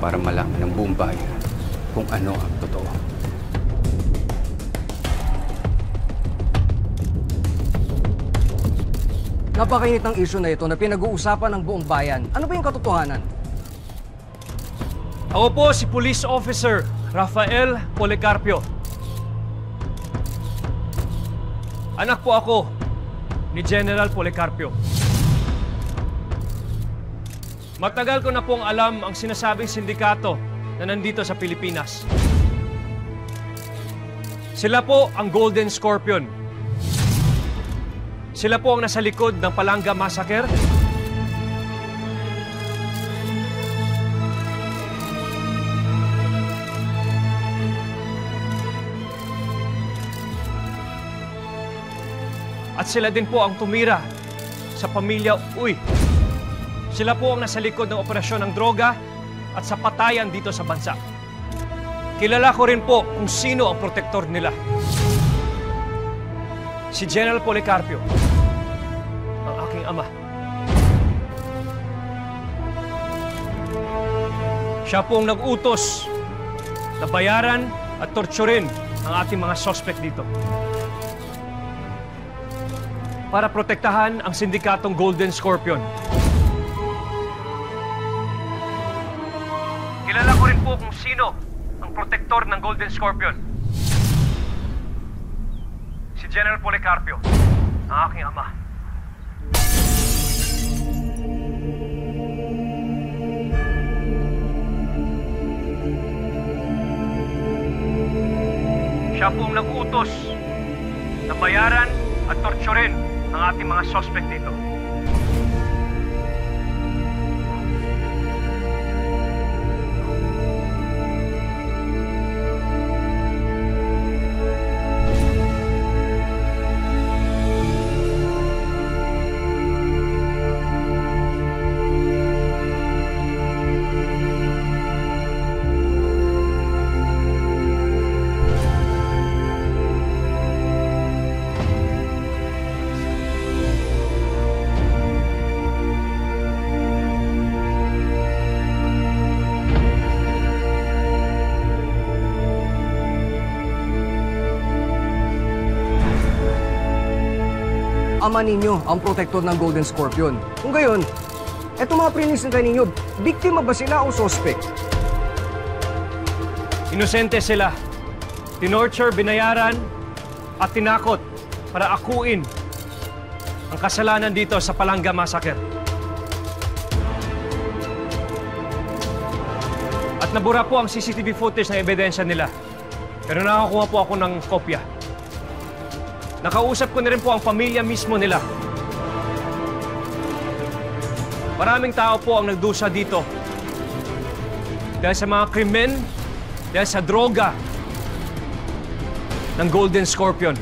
para malaman ng buong bayan kung ano ang totoo. Napakainit ng issue na ito na pinag-uusapan ng buong bayan. Ano ba yung katotohanan? Ako po si Police Officer Rafael Policarpio. Anak po ako ni General Policarpio. Matagal ko na pong alam ang sinasabing sindikato na nandito sa Pilipinas. Sila po ang Golden Scorpion. Sila po ang nasa likod ng Palanga Massacre. At sila din po ang tumira sa pamilya Uy. Sila po ang nasa likod ng operasyon ng droga at sa patayan dito sa bansa. Kilala ko rin po kung sino ang protektor nila. Si General Policarpio, ang aking ama. Siya po ang nag-utos na bayaran at torturin ang ating mga suspect dito. Para protektahan ang sindikatong Golden Scorpion. Kilala ko rin po kung sino ang protektor ng Golden Scorpion. Si General Policarpio, ang aking ama. Siya po ang nag-utos na bayaran at torturin ang ating mga suspect dito. Ama ninyo ang protektor ng Golden Scorpion. Kung gayon, eto mga prinisintay ninyo, biktima ba sila o suspect? Inosente sila. Tinorture, binayaran, at tinakot para akuin ang kasalanan dito sa Palanga Massacre. At nabura po ang CCTV footage na ebidensya nila. Pero nakakuha po ako ng kopya. Nakausap ko na rin po ang pamilya mismo nila. Maraming tao po ang nagdusa dito. Dahil sa mga krimen, dahil sa droga ng Golden Scorpion.